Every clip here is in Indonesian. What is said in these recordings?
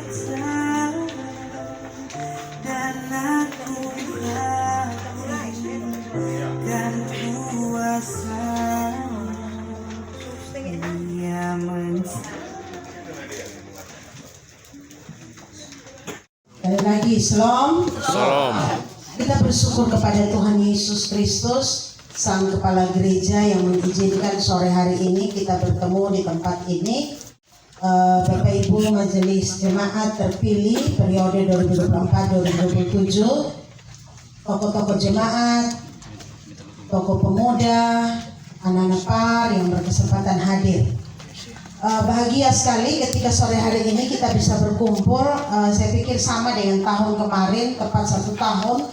Sekali lagi, Shalom. Salam. Kita bersyukur kepada Tuhan Yesus Kristus, Sang Kepala Gereja yang mengizinkan sore hari ini kita bertemu di tempat ini. Bapak Ibu Majelis Jemaat terpilih periode 2024-2027, tokoh-tokoh jemaat, tokoh pemuda, anak-anak par yang berkesempatan hadir. Bahagia sekali ketika sore hari ini kita bisa berkumpul. Saya pikir sama dengan tahun kemarin, tepat 1 tahun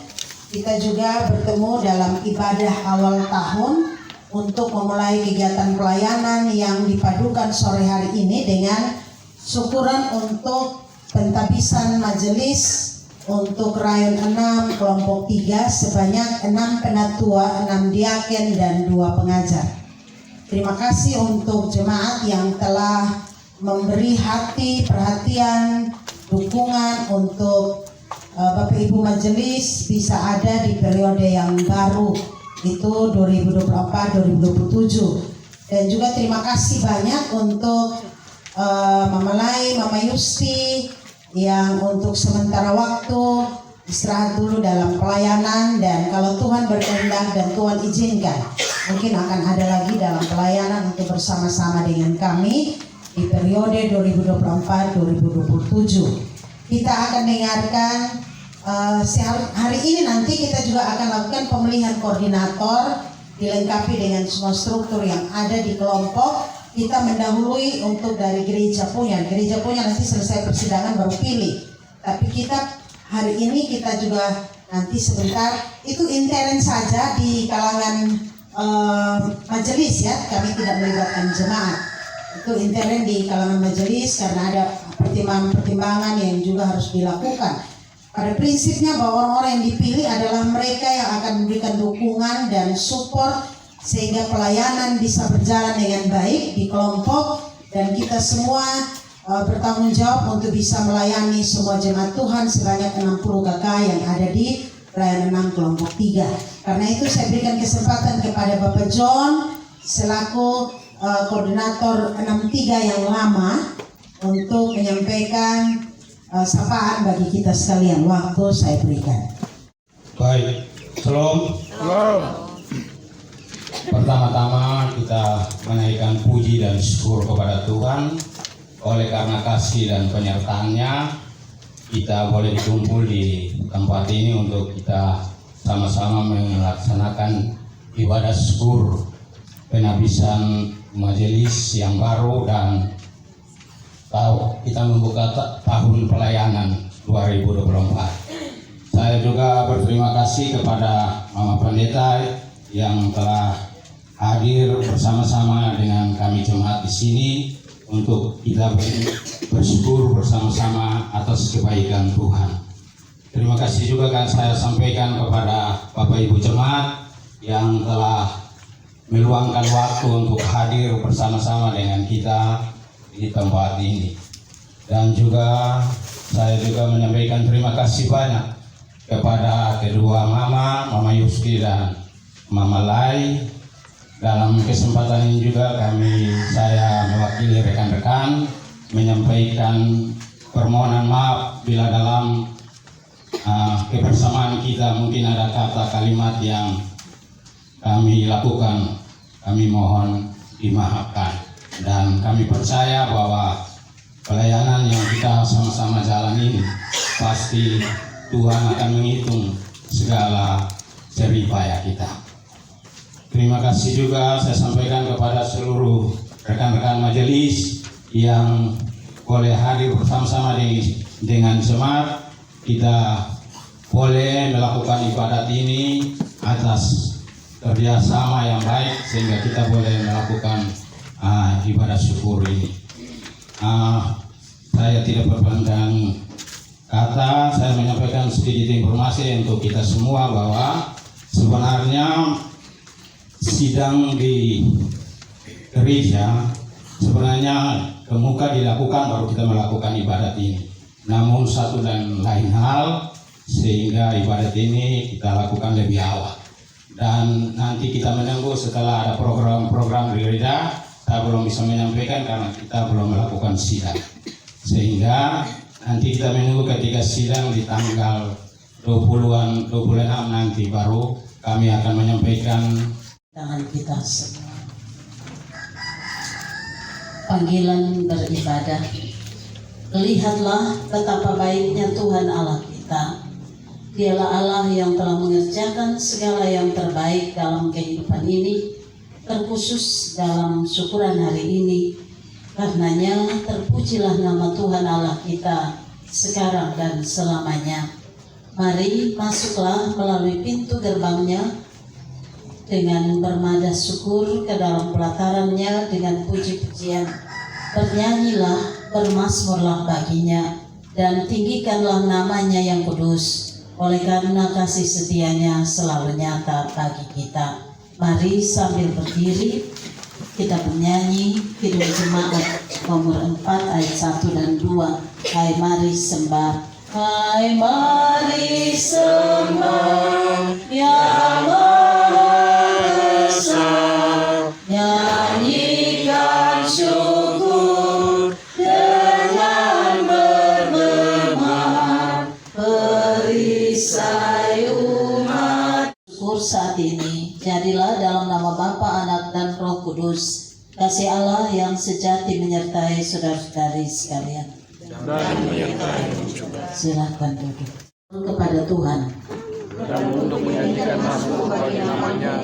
kita juga bertemu dalam ibadah awal tahun untuk memulai kegiatan pelayanan yang dipadukan sore hari ini dengan syukuran untuk pentabisan majelis untuk rayon 6 kelompok 3 sebanyak 6 penatua, 6 diaken dan 2 pengajar. Terima kasih untuk jemaat yang telah memberi hati, perhatian, dukungan untuk Bapak Ibu Majelis bisa ada di periode yang baru, itu 2024-2027. Dan juga terima kasih banyak untuk Mama Lai, Mama Yusti yang untuk sementara waktu istirahat dulu dalam pelayanan, dan kalau Tuhan berkehendak dan Tuhan izinkan mungkin akan ada lagi dalam pelayanan untuk bersama-sama dengan kami di periode 2024-2027. Kita akan dengarkan hari ini, nanti kita juga akan lakukan pemilihan koordinator dilengkapi dengan semua struktur yang ada di kelompok. Kita mendahului untuk dari gereja punya nanti selesai persidangan baru pilih. Tapi kita hari ini kita juga nanti sebentar itu intern saja di kalangan majelis ya, kami tidak melibatkan jemaat. Itu intern di kalangan majelis karena ada pertimbangan-pertimbangan yang juga harus dilakukan. Pada prinsipnya bahwa orang-orang yang dipilih adalah mereka yang akan memberikan dukungan dan support sehingga pelayanan bisa berjalan dengan baik di kelompok, dan kita semua bertanggung jawab untuk bisa melayani semua jemaat Tuhan sebanyak 60 KK yang ada di rayon 6 kelompok 3. Karena itu saya berikan kesempatan kepada Bapak John selaku koordinator 63 yang lama untuk menyampaikan sapaan bagi kita sekalian. Waktu saya berikan. Baik, Shalom. Pertama-tama kita menaikkan puji dan syukur kepada Tuhan. Oleh karena kasih dan penyertaannya, kita boleh dikumpul di tempat ini untuk kita sama-sama melaksanakan ibadah syukur penabisan majelis yang baru, dan kita membuka tahun pelayanan 2024. Saya juga berterima kasih kepada Mama Pendeta yang telah hadir bersama-sama dengan kami jemaat di sini untuk kita bersyukur bersama-sama atas kebaikan Tuhan. Terima kasih juga kan saya sampaikan kepada Bapak Ibu jemaat yang telah meluangkan waktu untuk hadir bersama-sama dengan kita di tempat ini. Dan juga saya juga menyampaikan terima kasih banyak kepada kedua Mama Yusti dan Mama Lai. Dalam kesempatan ini juga saya mewakili rekan-rekan menyampaikan permohonan maaf bila dalam kebersamaan kita mungkin ada kata kalimat yang kami lakukan. Kami mohon dimaafkan, dan kami percaya bahwa pelayanan yang kita sama-sama jalan ini pasti Tuhan akan menghitung segala jerih payah kita. Terima kasih juga saya sampaikan kepada seluruh rekan-rekan majelis yang boleh hadir bersama-sama dengan jemaat. Kita boleh melakukan ibadat ini atas kerjasama yang baik sehingga kita boleh melakukan ibadah syukur ini. Saya tidak berpanjang kata, saya menyampaikan sedikit informasi untuk kita semua bahwa sebenarnya sidang di gereja sebenarnya kemuka dilakukan baru kita melakukan ibadat ini. namun satu dan lain hal, sehingga ibadat ini kita lakukan lebih awal. Dan nanti kita menunggu setelah ada program-program di gereja, kita belum bisa menyampaikan karena kita belum melakukan sidang. Sehingga nanti kita menunggu ketika sidang di tanggal 26 nanti baru kami akan menyampaikan. Tangan kita semua. Panggilan beribadah. Lihatlah betapa baiknya Tuhan Allah kita. Dialah Allah yang telah mengerjakan segala yang terbaik dalam kehidupan ini, terkhusus dalam syukuran hari ini. Karenanya terpujilah nama Tuhan Allah kita sekarang dan selamanya. Mari masuklah melalui pintu gerbangnya dengan bermada syukur ke dalam pelatarannya dengan puji-pujian. Bernyanyilah, bermazmurlah baginya, dan tinggikanlah namanya yang kudus, oleh karena kasih setianya selalu nyata bagi kita. Mari sambil berdiri kita bernyanyi Kidung Jemaat nomor 4 ayat 1 dan 2. Hai mari sembah, hai mari sembah yang Maha Esa, nyanyikan syukur dengan bergema, perisai umat. Syukur saat ini jadilah dalam nama Bapa, Anak, dan Roh Kudus. Kasih Allah yang sejati menyertai saudara-saudari sekalian. Dan menyertai juga. Silakan duduk. Kepada Tuhan. Dan untuk menyanyikan mazmur bagi namanya.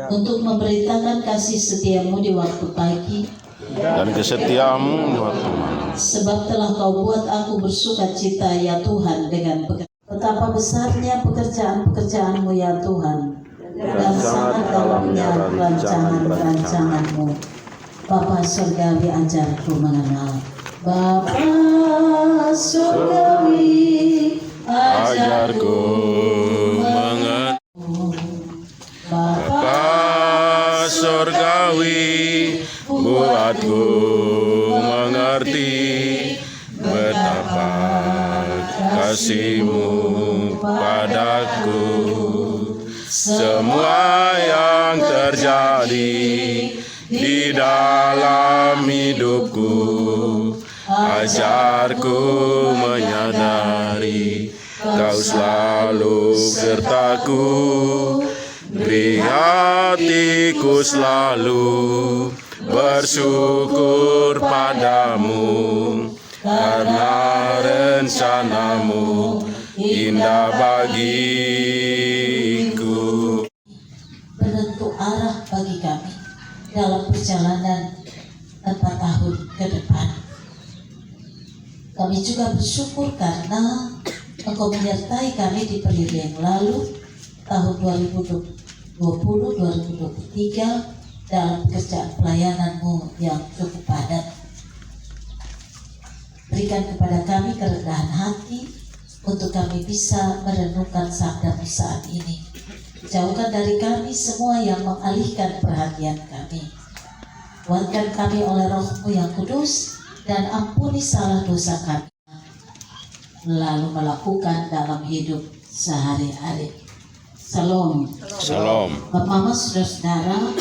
Untuk memberitakan kasih setiamu di waktu pagi. Dan kesetiamu di waktu malam. Sebab telah kau buat aku bersuka cita ya Tuhan dengan betapa besarnya pekerjaan-pekerjaanmu ya Tuhan. Dan sangat dalamnya rancangan-rancanganmu. Bapa surgawi ajarku mengenal. Bapa surgawi ajarku mengenal. Bapa Surgawi buatku mengerti betapa kasih-Mu padaku. Semua yang terjadi di dalam hidupku, ajarku menyadari Kau selalu sertaku. Beri hatiku selalu bersyukur padamu, karena rencanamu indah bagiku. Penentu arah bagi kami dalam perjalanan 4 tahun ke depan. Kami juga bersyukur karena Engkau menyertai kami di periode yang lalu, tahun 2020-2023, dalam pekerjaan pelayanan-Mu yang cukup padat. Berikan kepada kami kerendahan hati untuk kami bisa merenungkan sabda-Mu saat ini. Jauhkan dari kami semua yang mengalihkan perhatian kami. Kuatkan kami oleh Roh-Mu yang kudus, dan ampuni salah dosa kami, lalu melakukan dalam hidup sehari-hari. Salam. Salam. Bapak Mama, saudara-saudara,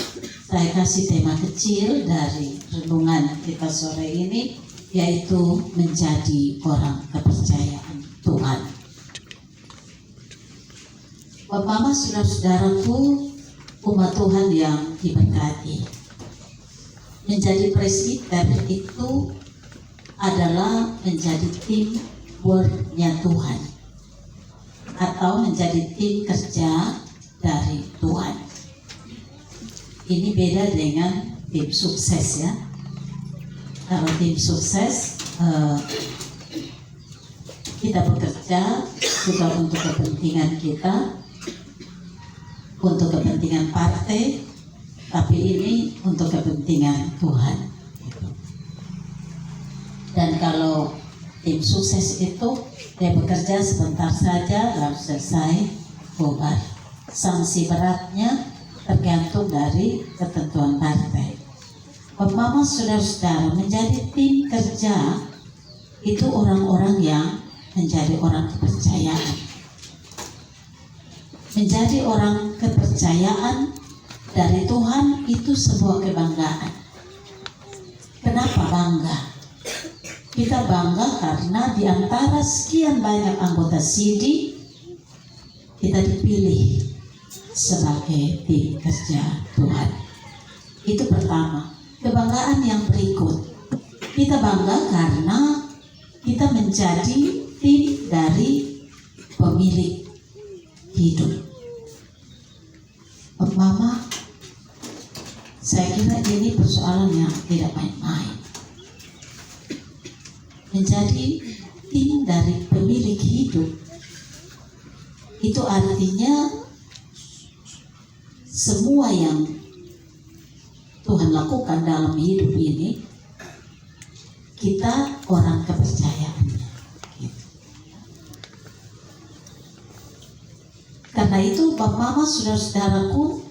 saya kasih tema kecil dari renungan kita sore ini, yaitu menjadi orang kepercayaan Tuhan. Bapak Mama, saudara-saudaraku, umat Tuhan yang diberkati, menjadi presbiter itu adalah menjadi tim work-nya Tuhan, atau menjadi tim kerja dari Tuhan. Ini beda dengan tim sukses ya. Kalau tim sukses kita bekerja juga untuk kepentingan kita, untuk kepentingan partai, tapi ini untuk kepentingan Tuhan. Dan kalau tim sukses itu dia bekerja sebentar saja lalu selesai, bubar. Sanksi beratnya tergantung dari ketentuan partai. Bapak, saudara-saudara, menjadi tim kerja itu orang-orang yang menjadi orang kepercayaan. Menjadi orang kepercayaan dari Tuhan itu sebuah kebanggaan. Kenapa bangga? Kita bangga karena di antara sekian banyak anggota CD, kita dipilih sebagai tim kerja Tuhan. Itu pertama. Kebanggaan yang berikut, kita bangga karena kita menjadi tim dari pemilik hidup. Mama, saya kira ini persoalan yang tidak main-main. Menjadi tim dari pemilik hidup itu artinya semua yang Tuhan lakukan dalam hidup ini, kita orang kepercayaannya. Karena itu Bapak Mama, saudara-saudaraku,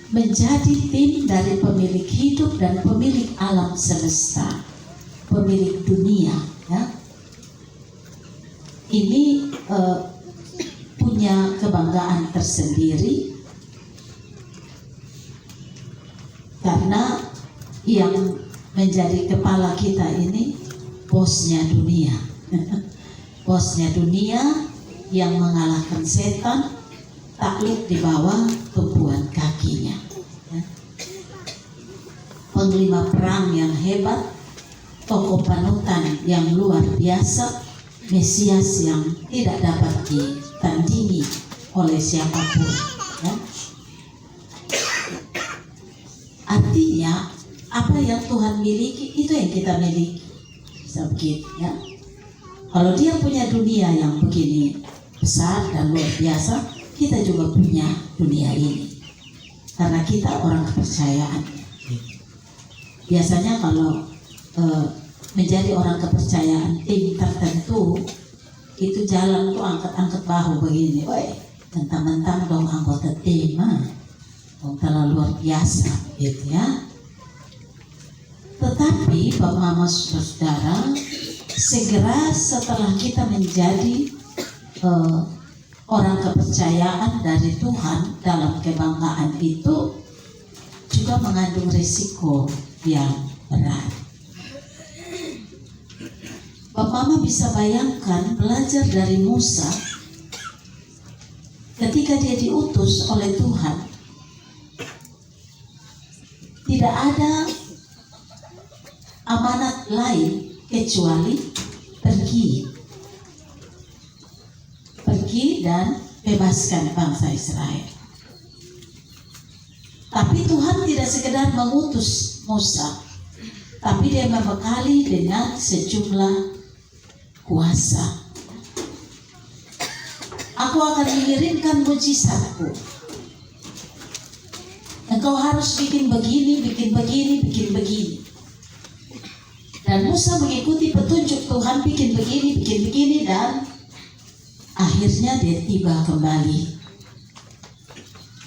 menjadi tim dari pemilik hidup dan pemilik alam semesta, pemilik dunia, ya. Ini punya kebanggaan tersendiri karena yang menjadi kepala kita ini bosnya dunia. Bosnya dunia yang mengalahkan setan, takluk di bawah tumpuan kakinya. Panglima perang yang hebat, tokoh panutan yang luar biasa, Mesias yang tidak dapat ditandingi oleh siapapun. Artinya apa yang Tuhan miliki itu yang kita miliki. Bisa begitu, ya. Kalau dia punya dunia yang begini besar dan luar biasa, kita juga punya dunia ini. Karena kita orang kepercayaan. Biasanya kalau menjadi orang kepercayaan tim tertentu, itu jalan tuh angkat-angkat bahu begini. Woi, mentang-mentang dong anggota tim, dong terlalu luar biasa, gitu ya. Tetapi Bapak Mama Saudara, segera setelah kita menjadi orang kepercayaan dari Tuhan dalam kebanggaan itu juga mengandung risiko yang berat. Bapak Mama bisa bayangkan belajar dari Musa ketika dia diutus oleh Tuhan. Tidak ada amanat lain kecuali pergi dan bebaskan bangsa Israel. Tapi Tuhan tidak sekedar mengutus Musa, tapi dia membekali dengan sejumlah kuasa. Aku akan mengirimkan mujizatku. Engkau harus bikin begini, bikin begini, bikin begini. Dan Musa mengikuti petunjuk Tuhan, bikin begini, dan akhirnya dia tiba kembali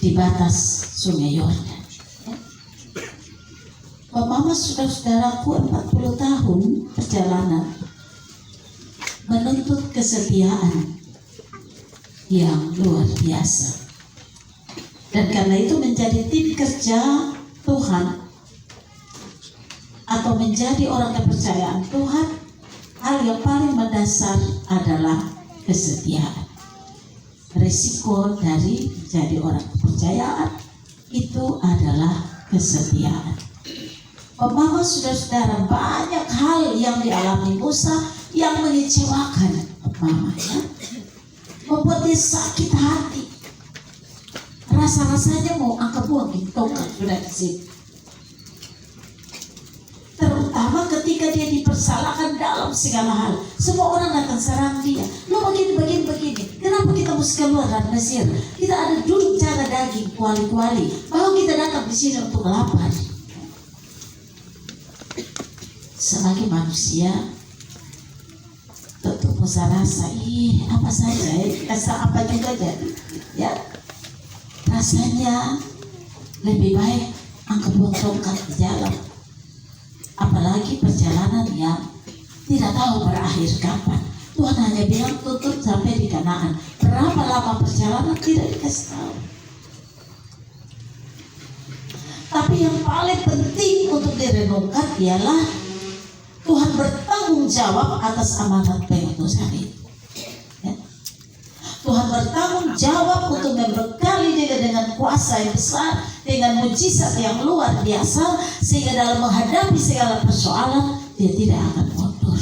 di batas Sungai Yordan. Bapak Mama saudara-saudaraku, 40 tahun perjalanan menuntut kesetiaan yang luar biasa. Dan karena itu menjadi tim kerja Tuhan atau menjadi orang kepercayaan Tuhan, hal yang paling mendasar adalah kesetiaan. Risiko dari menjadi orang kepercayaan itu adalah kesetiaan. Mama saudara-saudara, banyak hal yang dialami Musa yang mengecewakan Mama, ya? Membuat dia sakit hati. Rasa-rasanya mau angkat buang tongkat sudah di sini. Terutama ketika dia dipersalahkan dalam segala hal. Semua orang datang serang dia. Lo begini. Kenapa kita mesti keluar dari Mesir? Kita ada duduk jaga daging kuali-kuali. Bahwa kita datang di sini untuk lapar. Sebagai manusia, tentu Musa rasa, apa saja ya, rasa apa juga jadi. Ya, rasanya lebih baik angkat buang tongkat di jalan. Apalagi perjalanan yang tidak tahu berakhir kapan. Tuhan hanya bilang tutup sampai di Kanaan. Berapa lama perjalanan tidak dikasih tahu. Tapi yang paling penting untuk direnungkan ialah Tuhan bertanggung jawab atas amanat pengutusan itu. Ya. Tuhan bertanggung jawab untuk membekali dia dengan kuasa yang besar, dengan mujizat yang luar biasa, sehingga dalam menghadapi segala persoalan dia tidak akan mundur.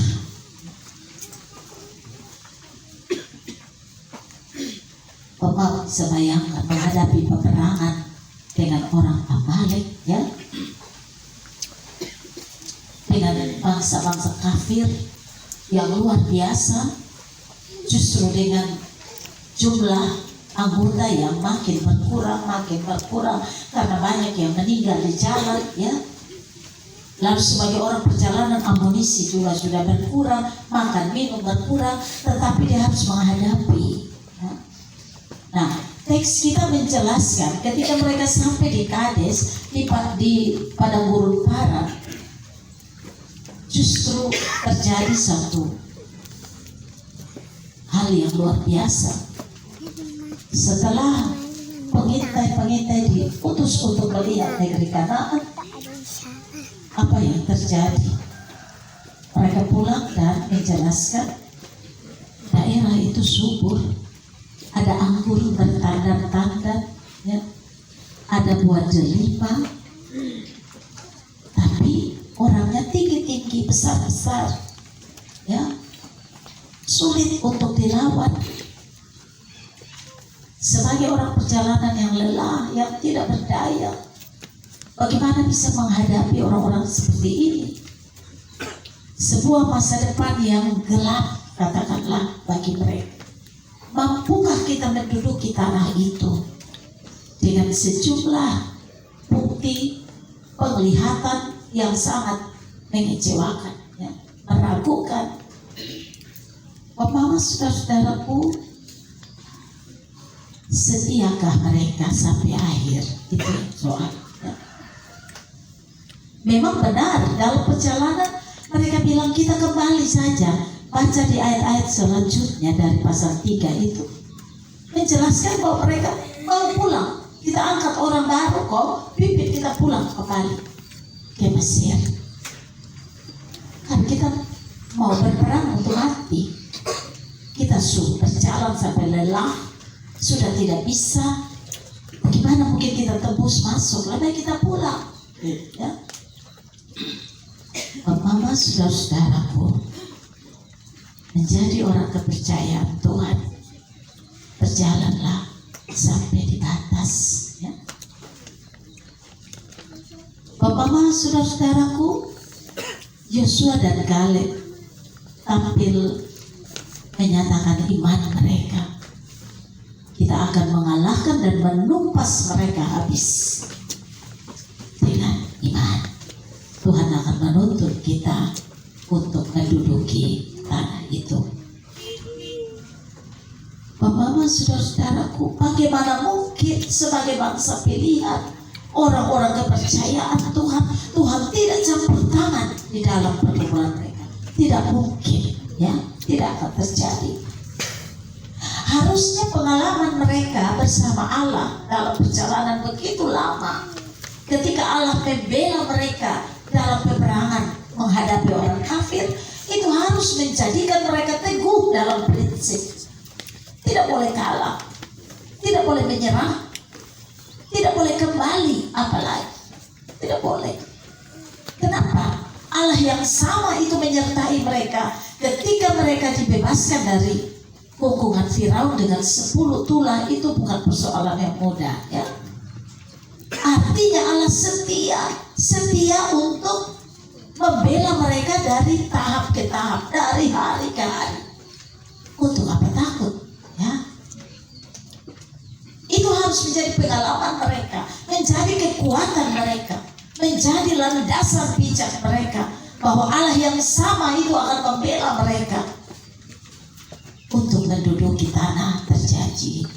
Bapak bisa bayangkan menghadapi peperangan dengan orang Amalek, ya, dengan bangsa-bangsa kafir yang luar biasa, justru dengan jumlah anggota yang makin berkurang karena banyak yang meninggal di jalan, ya. Lalu sebagai orang perjalanan amunisi juga sudah berkurang, makan minum berkurang, tetapi dia harus menghadapi. Ya. Nah, teks kita menjelaskan ketika mereka sampai di Kades, di padang gurun Paran, justru terjadi satu hal yang luar biasa. Setelah pengintai diutus untuk melihat negeri Kanaan, apa yang terjadi? Mereka pulang dan menjelaskan daerah itu subur, ada anggur bertanda-tanda, ya, ada buah delima, tapi orangnya tinggi-tinggi, besar-besar, ya, sulit untuk dilawan. Sebagai orang perjalanan yang lelah, yang tidak berdaya, bagaimana bisa menghadapi orang-orang seperti ini? Sebuah masa depan yang gelap, katakanlah, bagi mereka. Mampukah kita menduduki tanah itu dengan sejumlah bukti penglihatan yang sangat mengecewakan, ya, meragukan? Bapak, saudara-saudaraku, setiakah mereka sampai akhir? Itu soal. Ya. Memang benar dalam perjalanan mereka bilang kita kembali saja. Baca di ayat-ayat selanjutnya dari pasal 3 itu menjelaskan bahwa mereka mau pulang. Kita angkat orang baru kok, pimpin kita pulang kembali ke Mesir. Kan kita mau berperang untuk mati. Kita sudah berjalan sampai lelah, sudah tidak bisa. Bagaimana mungkin kita tembus masuk? Lebih kita pulang. Ya. Bapak, saudara-saudaraku, menjadi orang kepercayaan Tuhan, berjalanlah sampai di batas. Ya. Bapak, saudara-saudaraku, Yosua dan Kaleb tampil menyatakan iman mereka. Kita akan mengalahkan dan menumpas mereka habis dengan iman. Tuhan akan menuntut kita untuk menduduki tanah itu. Bapak, saudara-saudaraku, bagaimana mungkin sebagai bangsa pilihan, orang-orang kepercayaan Tuhan, Tuhan tidak campur tangan di dalam pergumulan mereka? Tidak mungkin, ya, tidak akan terjadi. Harusnya pengalaman mereka bersama Allah dalam perjalanan begitu lama, ketika Allah membela mereka dalam peperangan menghadapi orang kafir, itu harus menjadikan mereka teguh dalam prinsip. Tidak boleh kalah, tidak boleh menyerah, tidak boleh kembali, apalagi tidak boleh. Kenapa? Allah yang sama itu menyertai mereka ketika mereka dibebaskan dari hukuman Firaun dengan 10 tulah. Itu bukan persoalan yang mudah, ya. Artinya Allah setia untuk membela mereka dari tahap ke tahap, dari hari ke hari. Untuk apa takut? Ya. Itu harus menjadi pengalaman mereka, menjadi kekuatan mereka, menjadi landasan bijak mereka, bahwa Allah yang sama itu akan membela mereka untuk menduduki tanah terjanji.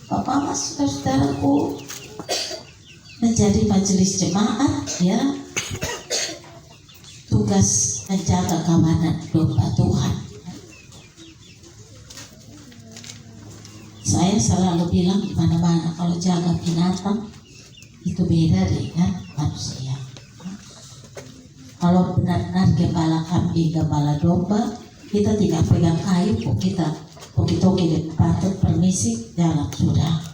Bapak, saudara-saudaraku, menjadi majelis jemaat, ya, tugas menjaga kawanan domba Tuhan. Saya selalu bilang di mana-mana kalau jaga binatang itu beda dengan manusia. Kalau benar-benar gembala kambing, gembala domba, kita tidak pegang kayu, kita toki-toki dan patut permisi jalan sudah.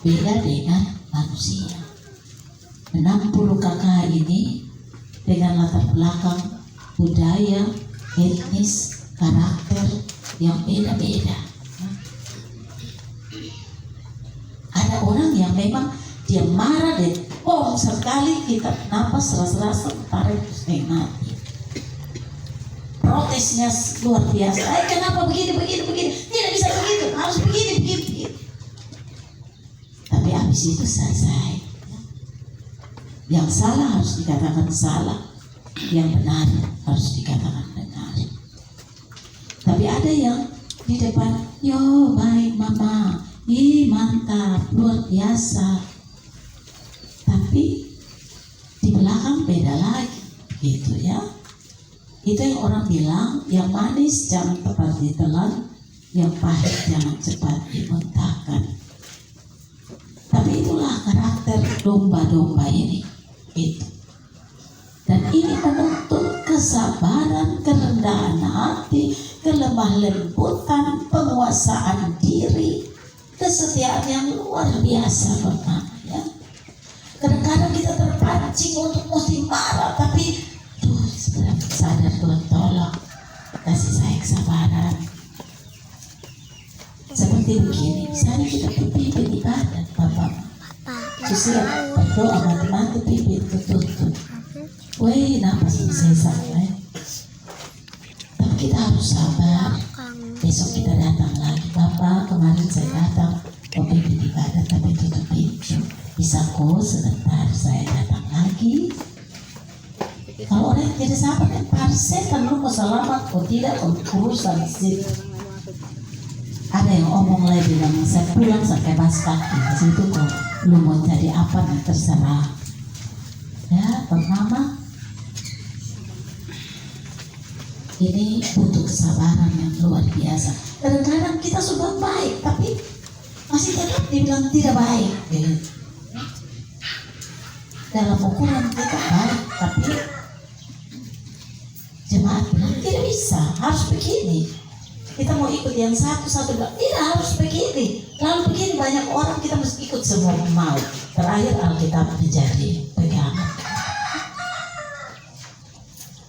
Beda dengan manusia. 60 kakak ini dengan latar belakang budaya, etnis, karakter yang beda-beda. Ada orang yang memang dia marah dan sekali kita napas rasa-rasa tarik terus mati. Protesnya luar biasa. Kenapa begini? Tidak bisa begitu, harus begini. Tapi habis itu selesai. Yang salah harus dikatakan salah, yang benar harus dikatakan benar. Tapi ada yang di depan, yo baik mama, mantap, luar biasa. Tapi di belakang beda lagi, gitu ya. Itu yang orang bilang, yang manis jangan cepat ditelan, yang pahit jangan cepat dimuntahkan. Tapi itulah karakter domba-domba ini, itu. Dan ini menuntut kesabaran, kerendahan hati, kelemah lembutan, penguasaan diri, kesetiaan yang luar biasa, Bapak. Ya. Kadang-kadang kita terpancing untuk mesti marah, tapi sebenarnya sadar Tuhan tolong kasih saya kesabaran. Seperti begini, misalnya kita berpimpin ibadat, Bapak. Susia berdoa mati-mati pimpin tutup. Weh, napas saya sampai. Tapi kita harus sabar. Besok kita datang lagi, Bapak. Kemarin saya datang mau pimpin ibadat tapi tutup pintu. Bisa kok sebentar saya datang lagi. Kalau orang yang tidak sabar kan parse kan lu mau selamat kok tidak urusan sih. Ada yang omong lagi bilang saya pulang sampai bas kaki di situ kok lu mau jadi apa yang terserah. Ya, Mama. Ini butuh kesabaran yang luar biasa. Kadang-kadang kita sudah baik tapi masih tetap dibilang tidak baik. Dalam ukuran kita baik tapi jemaat bilang tidak bisa, harus begini. Kita mau ikut yang satu bilang tidak harus begini. Lalu begini banyak orang kita mesti ikut semua mau. Terakhir Alkitab menjadi pegangan.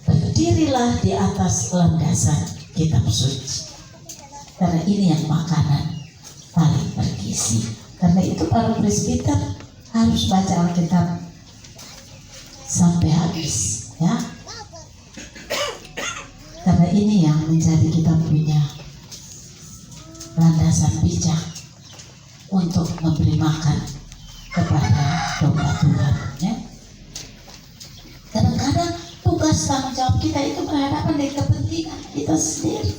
Berdirilah di atas landasan kitab suci. Karena ini yang makanan paling bergizi. Karena itu para presbiter harus baca Alkitab sampai habis, ya. Karena ini yang menjadi kita punya landasan bijak untuk memberi makan kepada domba Tuhan, ya. Kadang-kadang tugas tanggung jawab kita itu berhadapan dengan kepentingan kita sendiri.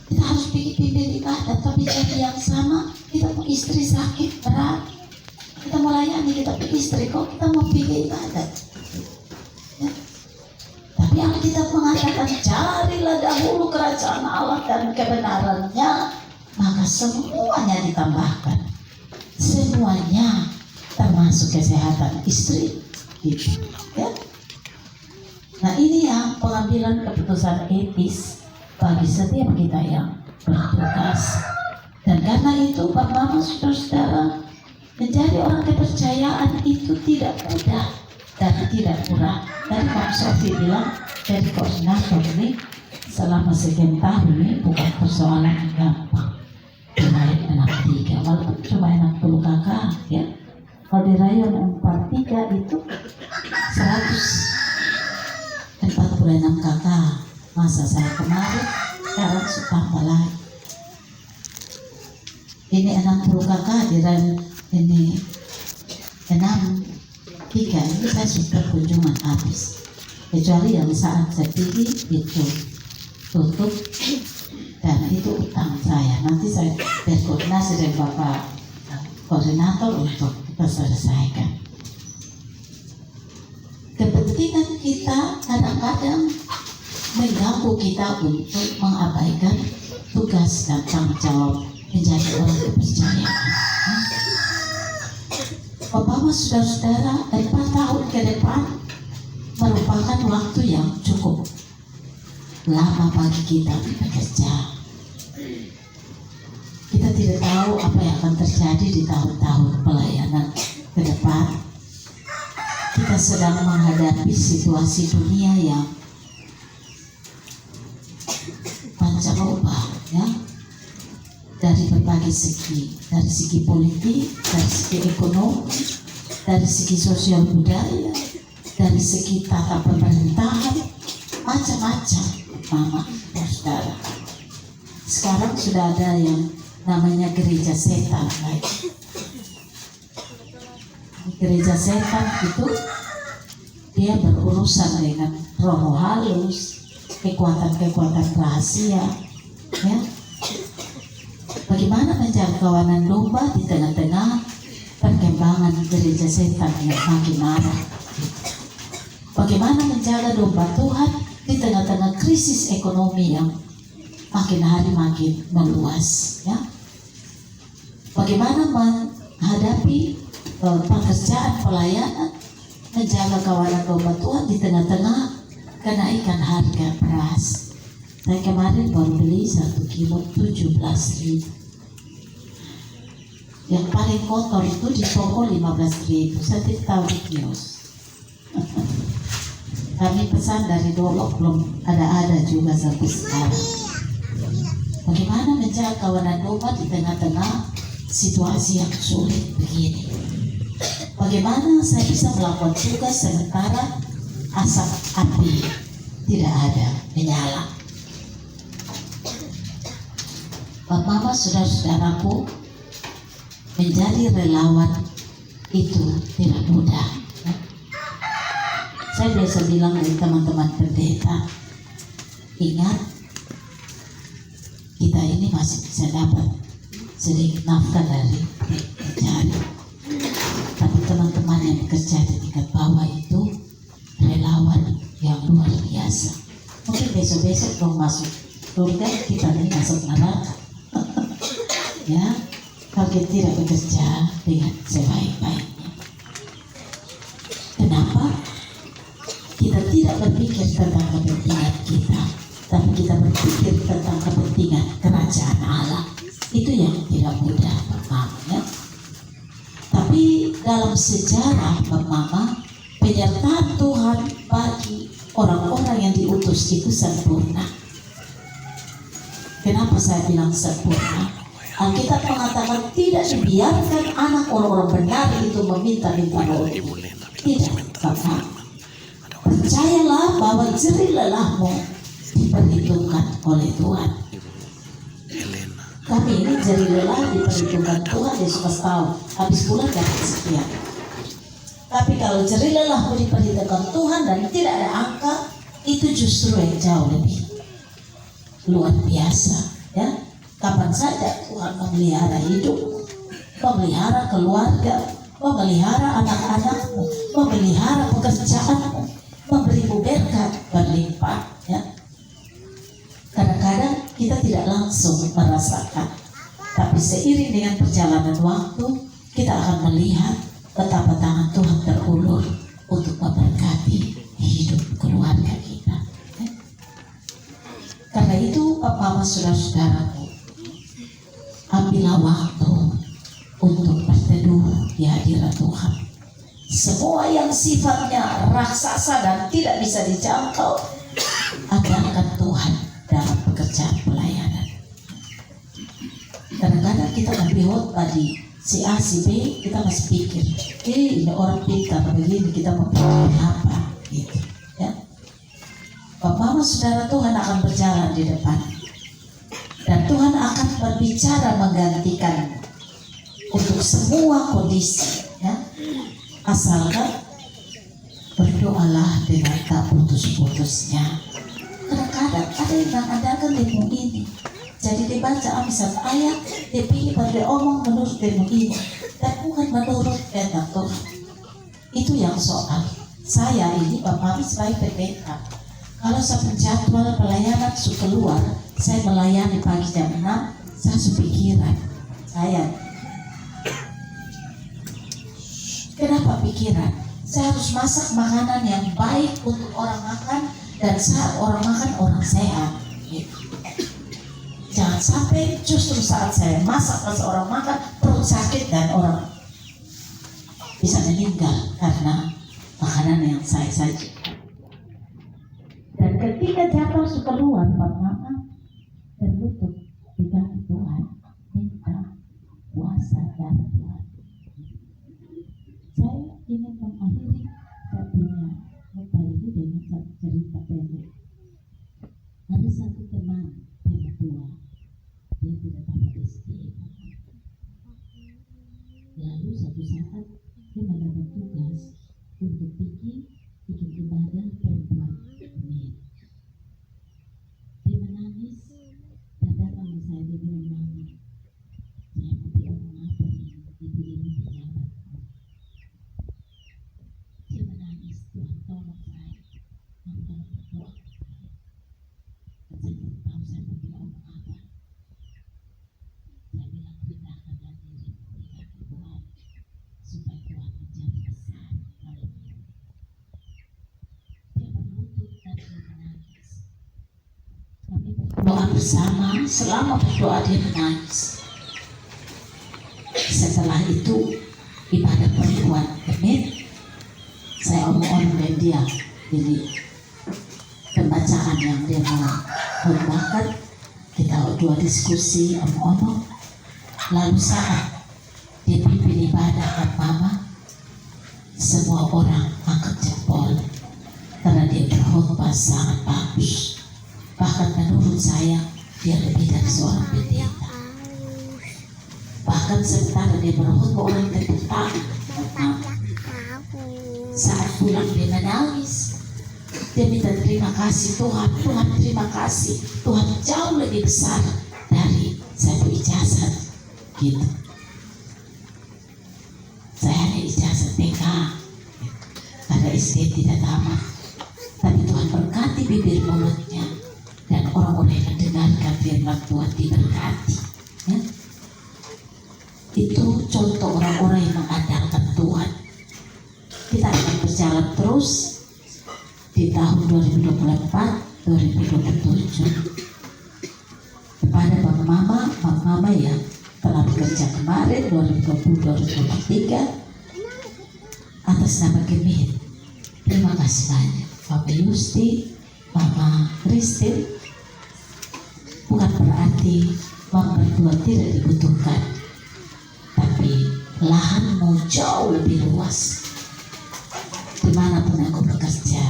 Kita harus pimpin ibadat, tapi jadi yang sama kita mau istri sakit berat, kita mau layani kita istri kok kita mau pilih ibadat. Ya. Tapi Alkitab mengatakan carilah dahulu kerajaan Allah dan kebenarannya, maka semuanya ditambahkan. Semuanya termasuk kesehatan istri, gitu. Ya. Nah ini yang pengambilan keputusan etis bagi setiap kita yang bertugas. Dan karena itu Pak Mama, saudara-saudara, menjadi orang kepercayaan itu tidak mudah dan tidak murah. Dan Pak Sofi bilang jadi koordinator ini selama sekian tahun ini bukan persoalan yang gampang. Cuma 63, walaupun cuma 60 kakak, ya. Kalau di rayon 43 itu 146 kakak. Masa saya kemarin sekarang tambah lagi. Ini 60 kakak di rayon ini 63 ini saya sudah kunjungan habis. Kecuali yang saat saya pilih itu tutup dan itu utang saya. Nanti saya berkoordinasi dengan Bapak koordinator untuk kita selesaikan. kepentingan kita kadang-kadang mengganggu kita untuk mengabaikan tugas dan tanggung jawab menjadi orang kepercayaan. Bapak-bapak, saudara-saudara, 4 tahun ke depan merupakan waktu yang cukup lama bagi kita bekerja. Kita tidak tahu apa yang akan terjadi di tahun-tahun pelayanan ke depan. Kita sedang menghadapi situasi dunia yang pancaroba, ya, dari berbagai segi, dari segi politik, dari segi ekonomi, dari segi sosial budaya, dari segi tata pemerintahan, macam-macam, mama dan saudara. Sekarang sudah ada yang namanya gereja setan, lagi. Gereja setan itu dia berurusan dengan roh halus, kekuatan-kekuatan rahasia, ya. Bagaimana menjaga kawanan domba di tengah-tengah perkembangan gereja setan yang makin marah? Bagaimana menjaga domba Tuhan di tengah-tengah krisis ekonomi yang makin hari makin meluas, ya? Bagaimana menghadapi pekerjaan pelayanan, menjaga kawanan domba Tuhan di tengah-tengah kenaikan harga beras. Saya kemarin baru beli 1 kilo 17.000. Yang paling kotor itu di toko 15.000. Saya tidak tahu di kios. Kami pesan dari Dolok belum ada juga sampai sekarang. Bagaimana menjaga kawanan domba di tengah-tengah situasi yang sulit begini? Bagaimana saya bisa melakukan tugas sementara asap api tidak ada menyala? Bapak-bapak, saudara-saudaraku, menjadi relawan itu tidak mudah. Saya biasa bilang dari teman-teman pendeta, ingat, kita ini masih bisa dapat sedikit nafkah dari mencari. Tapi teman-teman yang bekerja di tingkat bawah itu relawan yang luar biasa. Mungkin besok-besok dong masuk surga, kita ini masuk neraka. Ya, kalau kita tidak bekerja dengan sebaik-baiknya. Kenapa? Kita tidak berpikir tentang kepentingan kita, tapi kita berpikir tentang kepentingan kerajaan Allah. Itu yang tidak mudah, Pak Mama, ya. Tapi dalam sejarah, Pak Mama, penyertaan Tuhan bagi orang-orang yang diutus itu sempurna. Kenapa saya bilang sempurna? Alkitab mengatakan tidak dibiarkan anak orang-orang benar itu meminta-minta doa. Tidak, Bapak. Percayalah bahwa jerih lelahmu diperhitungkan oleh Tuhan. Kami ini jerih lelah diperhitungkan Tuhan Yesus pas tahu. Habis bulan dapat sekian. Tapi kalau jerih lelahmu diperhitungkan Tuhan dan tidak ada angka, itu justru yang jauh lebih luar biasa, ya. Kapan saja Tuhan memelihara hidup, memelihara keluarga, memelihara anak-anakmu, memelihara pekerjaanmu, memberimu berkat berlimpah, ya. Kadang-kadang kita tidak langsung merasakan, tapi seiring dengan perjalanan waktu kita akan melihat betapa tangan Tuhan terulur untuk memberkati hidup keluarga kita, ya. Karena itu, Bapak, saudara-saudaraku, ambillah waktu untuk berteduh di hadirat Tuhan. Semua yang sifatnya raksasa dan tidak bisa dijangkau, andalkan Tuhan dalam pekerjaan pelayanan. Kadang-kadang kita ngambil khotbah di si A, si B, kita masih pikir, ini orang pintar begini, kita mau pikir apa, gitu, ya. Bapak, saudara, Tuhan akan berjalan di depan. Dan Tuhan akan berbicara menggantikan untuk semua kondisi, ya. Asalkan berdoalah dengan tak putus-putusnya. Kadang-kadang ada yang mengandalkan demo ini. Jadi dibaca satu ayat, dia pilih pada omong menurut demo ini. Dan bukan menurut kehendak Tuhan. Itu yang soal. saya ini Bapak sebagai pendeta, kalau saya penjadwal pelayanan keluar, saya melayani pagi jam 6, saya pikiran saya. Kenapa pikiran? Saya harus masak makanan yang baik untuk orang makan, dan saat orang makan orang sehat. Jangan sampai justru saat saya masak pas orang makan perut sakit dan orang bisa meninggal karena makanan yang saya sajikan. Dan ketika jatuh keluar Mama tertutup di kaki Tuhan, minta kuasa dari Tuhan. Saya ingin mengakhiri satunya khotbah ini dengan satu cerita pendek. Ada satu teman yang tua, dia tidak dapat SD. Lalu satu saat dia mendapat tugas untuk bikin ibadah perempuan ini. Dia menangis dan datang ke saya, dia bilang, Mama, saya mau bilang apa nih, ibu ini pejabat. Dia menangis, Tuhan tolong saya, tolong berdoa. Dan saya tidak tahu saya mau bilang apa. Saya bilang, rendahkanlah diri di kaki Tuhan, supaya Tuhan menjadi besar dalam hidup. Dia berlutut dan dia menangis. Kami berdoa bersama, selama berdoa dia menangis. Setelah itu ibadah perempuan Kemin, saya omong-omong dengan dia, jadi pembacaan yang dia mau khotbahkan, kita dua diskusi omong-omong. Lalu saat dia pimpin ibadah kan Mama, semua orang angkat jempol karena dia berkhotbah sangat bagus. Bahkan menurut saya dia lebih dari seorang pendeta. Bahkan sementara dia berkhotbah orang tepuk tangan. Saat pulang dia menangis. Dia minta terima kasih Tuhan, Tuhan terima kasih, Tuhan jauh lebih besar dari saya ijazah gitu. Saya hanya ijazah TK, pada SD tidak tamat. Tapi Tuhan berkati bibir mulutnya, dan orang-orang yang mendengarkan firman Tuhan diberkati. Ya? Itu contoh orang-orang yang mengandalkan Tuhan. Kita akan berjalan terus di tahun 2024-2027 kepada Mama yang telah bekerja kemarin 2020-2023 atas nama Kemin. Terima kasih banyak Bapak Yusti, Mama Kristin. Bukan berarti Mama berdua tidak dibutuhkan, tapi lahanmu jauh lebih luas. Dimanapun aku bekerja,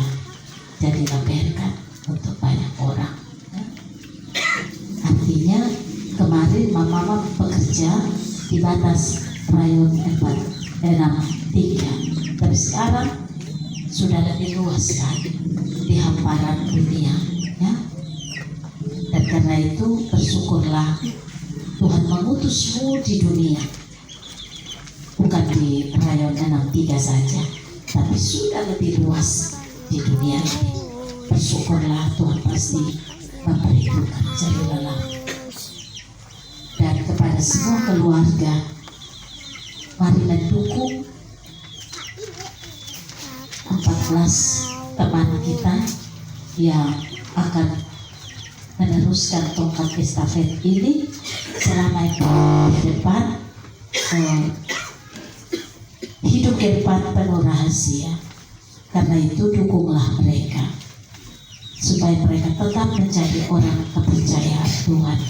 jadilah berkat untuk banyak orang. Artinya kemarin Mama bekerja di batas rayon 463, tapi sekarang sudah lebih luas sekali di hamparan dunia, ya. Dan karena itu bersyukurlah Tuhan mengutusmu di dunia, bukan di rayon 63 saja, tapi sudah lebih luas di dunia ini. Bersyukurlah Tuhan pasti memperhitungkan jari lelah. Dan kepada semua keluarga, mari mendukung 14 teman kita yang akan meneruskan tongkat estafet ini selama ke depan. Hidup ke depan penuh rahasia. Karena itu dukunglah mereka supaya mereka tetap menjadi orang kepercayaan Tuhan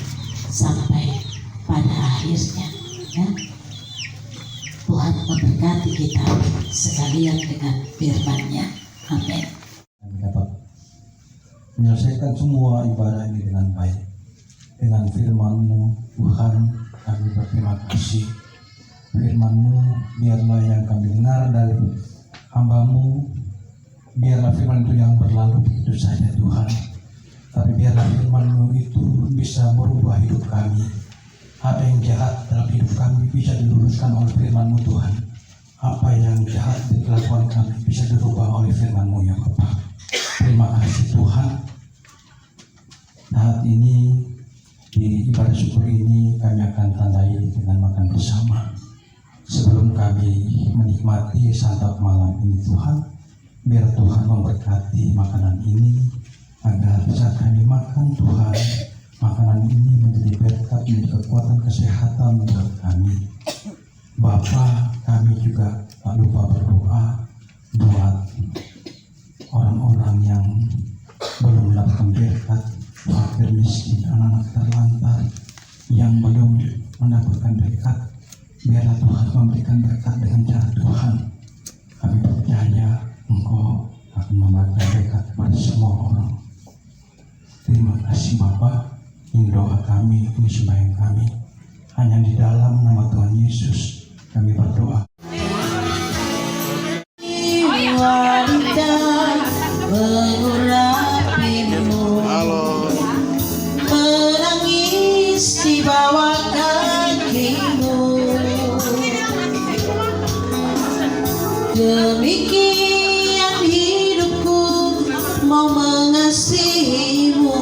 sampai pada akhirnya, ya. Tuhan memberkati kita sekalian dengan firman-Nya. Amin. Kami dapat menyelesaikan semua ibadah ini dengan baik. Dengan firman-Mu, Tuhan, kami berterima kasih. Firman-Mu biarlah yang kami dengar dari hamba-Mu, biarlah firman itu yang berlalu begitu saja Tuhan. Tapi biarlah firman-Mu itu bisa merubah hidup kami. Apa yang jahat dalam hidup kami bisa diluruskan oleh firman-Mu Tuhan. apa yang jahat di kelakuan kami bisa dirubah oleh firman-Mu ya Bapa. Terima kasih Tuhan. Saat ini di ibadah syukur ini kami akan tandai dengan makan bersama. Sebelum kami menikmati santap malam ini Tuhan, biar Tuhan memberkati makanan ini agar saat kami makan Tuhan, makanan ini menjadi berkat, menjadi kekuatan kesehatan buat kami. Bapa, kami juga tak lupa berdoa buat orang-orang yang belum mendapatkan berkat, fakir miskin, anak-anak terlantar yang belum mendapatkan berkat. Biarlah Tuhan memberikan berkat dengan cara Tuhan. Kami percaya Engkau akan memberikan berkat kepada semua orang. Terima kasih Bapa. Ini doa kami, ini sembahyang kami. Hanya di dalam nama Tuhan Yesus kami berdoa. Wanita mengurapimu, menangis di bawah kakimu. Demikian hidupku mau mengasihimu,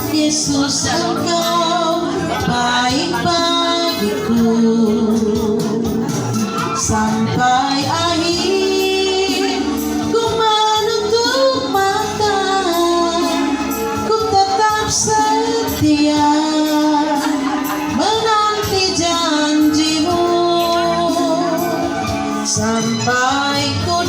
Yesus Engkau baik bagiku. Sampai akhir ku menutup mata, ku tetap setia menanti janjimu. Sampai ku